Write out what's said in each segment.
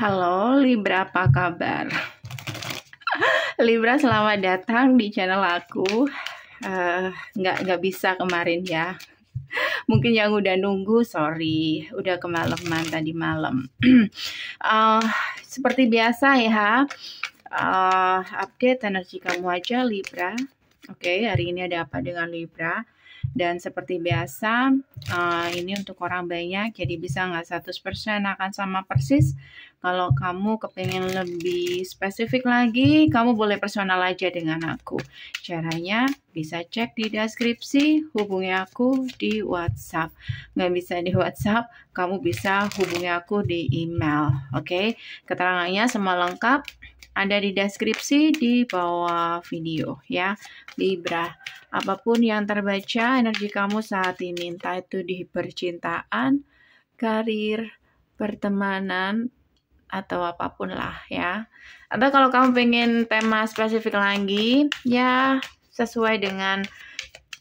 Halo Libra, apa kabar? Libra, selamat datang di channel aku. Nggak bisa kemarin ya. Mungkin yang udah nunggu, sorry, udah kemalaman tadi malam. Seperti biasa ya, update energi kamu aja Libra. Oke, hari ini ada apa dengan Libra? Dan seperti biasa, ini untuk orang banyak, jadi bisa nggak 100% akan sama persis. Kalau kamu kepengen lebih spesifik lagi, kamu boleh personal aja dengan aku. Caranya bisa cek di deskripsi, hubungi aku di WhatsApp. Nggak bisa di WhatsApp, kamu bisa hubungi aku di email. Oke, keterangannya semua lengkap ada di deskripsi di bawah video ya. Libra, apapun yang terbaca energi kamu saat ini, entah itu di percintaan, karir, pertemanan, atau apapun lah ya. Atau kalau kamu pengen tema spesifik lagi, ya sesuai dengan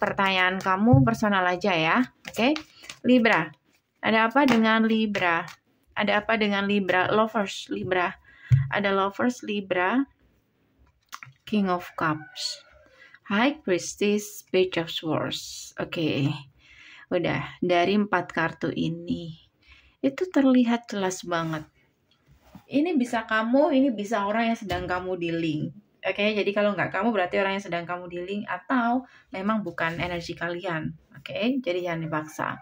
pertanyaan kamu, personal aja ya. Oke? Libra, ada apa dengan Libra? Ada apa dengan Libra? Lovers Libra. Ada lovers Libra, King of Cups, High Priestess, Page of Swords. Oke. Udah, dari 4 kartu ini itu terlihat jelas banget. Ini bisa kamu, ini bisa orang yang sedang kamu dealing. Oke, jadi kalau nggak kamu berarti orang yang sedang kamu dealing atau memang bukan energi kalian. Oke, jadi jangan dipaksa.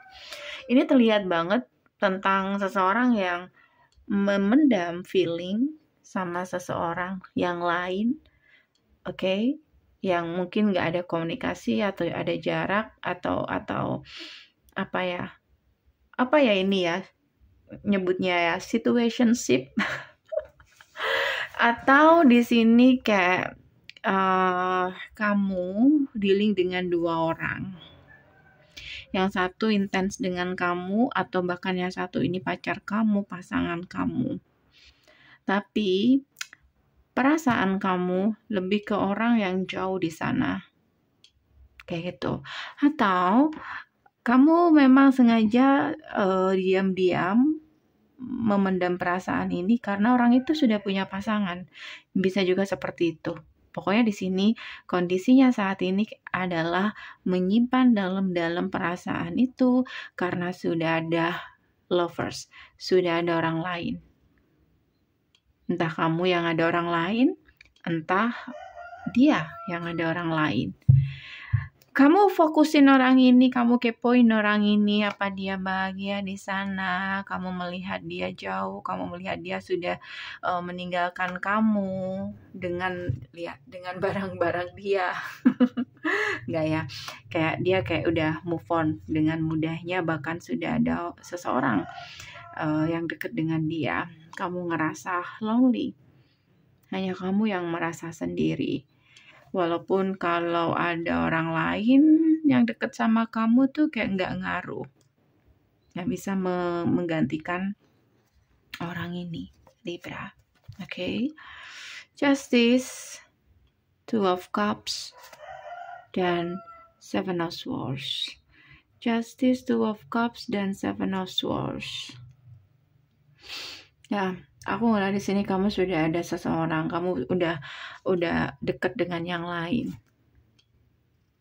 Ini terlihat banget tentang seseorang yang memendam feeling sama seseorang yang lain. Oke, yang mungkin nggak ada komunikasi atau ada jarak atau apa ya ini ya nyebutnya ya, situationship. Atau di sini kayak kamu dealing dengan 2 orang. Yang satu intens dengan kamu atau bahkan yang satu ini pacar kamu, pasangan kamu. Tapi perasaan kamu lebih ke orang yang jauh di sana. Kayak gitu. Atau kamu memang sengaja diam-diam memendam perasaan ini karena orang itu sudah punya pasangan. Bisa juga seperti itu. Pokoknya di sini kondisinya saat ini adalah menyimpan dalam-dalam perasaan itu karena sudah ada lovers, sudah ada orang lain. Entah kamu yang ada orang lain, entah dia yang ada orang lain. Kamu fokusin orang ini, kamu kepoin orang ini, apa dia bahagia di sana, kamu melihat dia jauh, kamu melihat dia sudah meninggalkan kamu dengan barang-barang dia. Enggak ya, kayak dia kayak udah move on dengan mudahnya, bahkan sudah ada seseorang yang dekat dengan dia. Kamu ngerasa lonely, hanya kamu yang merasa sendiri. Walaupun kalau ada orang lain yang deket sama kamu tuh kayak nggak ngaruh. Nggak bisa menggantikan orang ini, Libra. Oke. Justice, Two of Cups, dan Seven of Swords. Justice, Two of Cups, dan Seven of Swords. Ya, aku ngeliat di sini kamu sudah ada seseorang, kamu udah dekat dengan yang lain.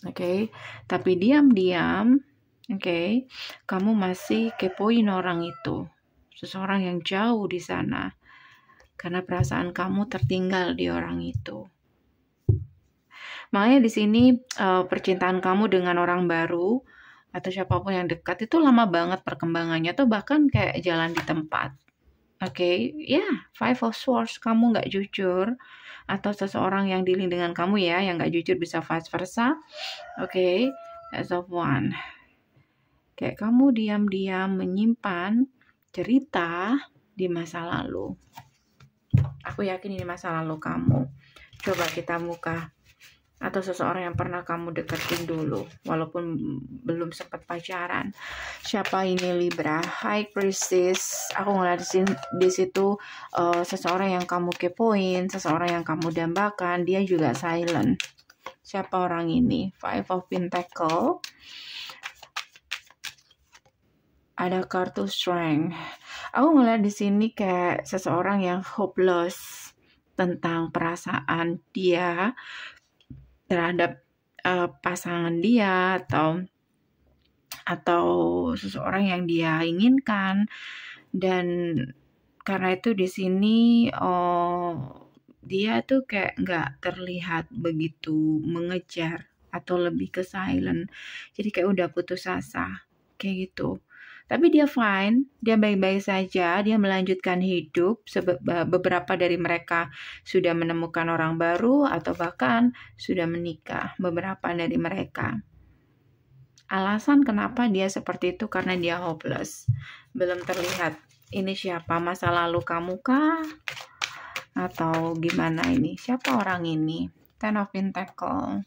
Oke, tapi diam-diam, kamu masih kepoin orang itu, seseorang yang jauh di sana, karena perasaan kamu tertinggal di orang itu. Makanya di sini percintaan kamu dengan orang baru atau siapapun yang dekat itu lama banget perkembangannya tuh, bahkan kayak jalan di tempat. Oke, Five of Swords, kamu nggak jujur, atau seseorang yang dealing dengan kamu ya, yang nggak jujur, bisa vice versa. Oke, As of One. Kayak kamu diam-diam menyimpan cerita di masa lalu. Aku yakin ini masa lalu kamu. Coba kita buka. Atau seseorang yang pernah kamu deketin dulu, walaupun belum sempat pacaran. Siapa ini Libra? High Priestess. Aku ngeliat di situ seseorang yang kamu kepoin, seseorang yang kamu dambakan, dia juga silent. Siapa orang ini? Five of Pentacle, ada kartu strength. Aku ngeliat di sini kayak seseorang yang hopeless tentang perasaan dia terhadap pasangan dia atau seseorang yang dia inginkan, dan karena itu di sini dia tuh kayak nggak terlihat begitu mengejar atau lebih ke silent, jadi kayak udah putus asa kayak gitu. Tapi dia fine, dia baik-baik saja, dia melanjutkan hidup. Beberapa dari mereka sudah menemukan orang baru atau bahkan sudah menikah, beberapa dari mereka. Alasan kenapa dia seperti itu karena dia hopeless. Belum terlihat. Ini siapa? Masa lalu kamu kah? Atau gimana ini? Siapa orang ini? Ten of Pentacle.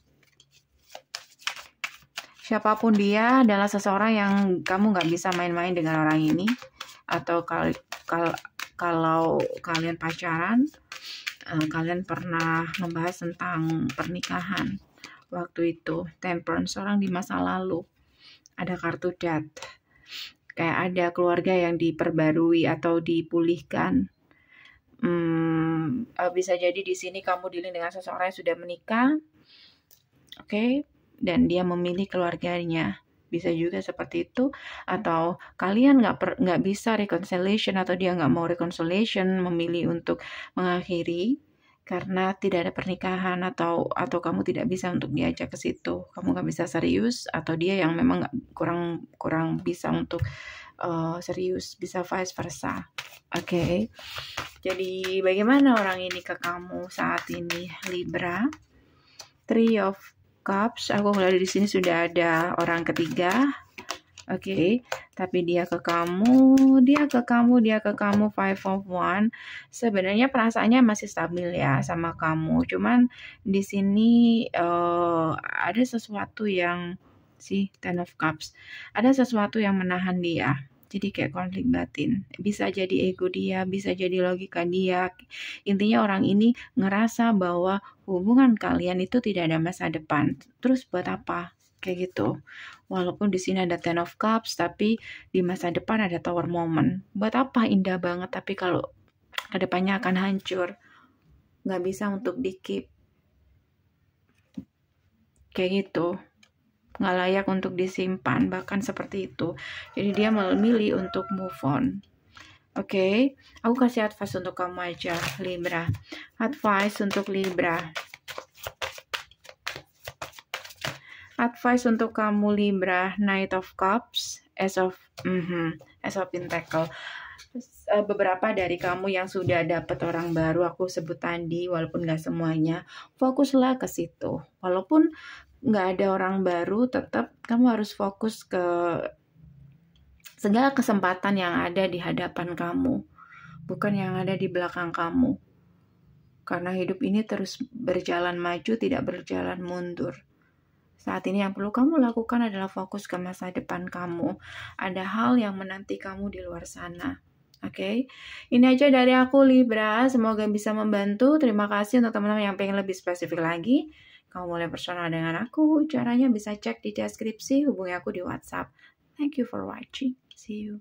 Siapapun dia adalah seseorang yang kamu nggak bisa main-main dengan orang ini. Atau kalau kalian pacaran, kalian pernah membahas tentang pernikahan. Waktu itu, Temperance, orang di masa lalu. Ada kartu death. Kayak ada keluarga yang diperbarui atau dipulihkan. Bisa jadi di sini kamu dealing dengan seseorang yang sudah menikah. Oke. Dan dia memilih keluarganya, bisa juga seperti itu. Atau kalian nggak bisa reconciliation, atau dia nggak mau reconciliation, memilih untuk mengakhiri karena tidak ada pernikahan, atau kamu tidak bisa untuk diajak ke situ, kamu nggak bisa serius, atau dia yang memang kurang bisa untuk serius, bisa vice versa. Oke. Jadi bagaimana orang ini ke kamu saat ini, Libra? Three of Cups, aku lihat di sini sudah ada orang ketiga. Oke, tapi dia ke kamu, Five of Wands. Sebenarnya perasaannya masih stabil ya sama kamu. Cuman di sini ada sesuatu yang Ten of Cups. Ada sesuatu yang menahan dia. Jadi kayak konflik batin. Bisa jadi ego dia, bisa jadi logika dia. Intinya orang ini ngerasa bahwa hubungan kalian itu tidak ada masa depan. Terus buat apa? Kayak gitu. Walaupun di sini ada Ten of Cups, tapi di masa depan ada Tower Moment. Buat apa indah banget, tapi kalau kedepannya akan hancur. Nggak bisa untuk di-keep. Kayak gitu. Nggak layak untuk disimpan, bahkan seperti itu. Jadi dia memilih untuk move on. Oke, aku kasih advice untuk kamu aja, Libra. Advice untuk Libra. Advice untuk kamu, Libra. Knight of Cups, Ace of Pentacle. Beberapa dari kamu yang sudah dapat orang baru, aku sebut tadi, walaupun nggak semuanya, fokuslah ke situ. Walaupun nggak ada orang baru, tetap kamu harus fokus ke segala kesempatan yang ada di hadapan kamu, bukan yang ada di belakang kamu. Karena hidup ini terus berjalan maju, tidak berjalan mundur. Saat ini yang perlu kamu lakukan adalah fokus ke masa depan kamu. Ada hal yang menanti kamu di luar sana. Oke, ini aja dari aku, Libra. Semoga bisa membantu. Terima kasih untuk teman-teman yang pengen lebih spesifik lagi. Kamu boleh personal dengan aku. Caranya bisa cek di deskripsi, hubungi aku di WhatsApp. Thank you for watching. See you.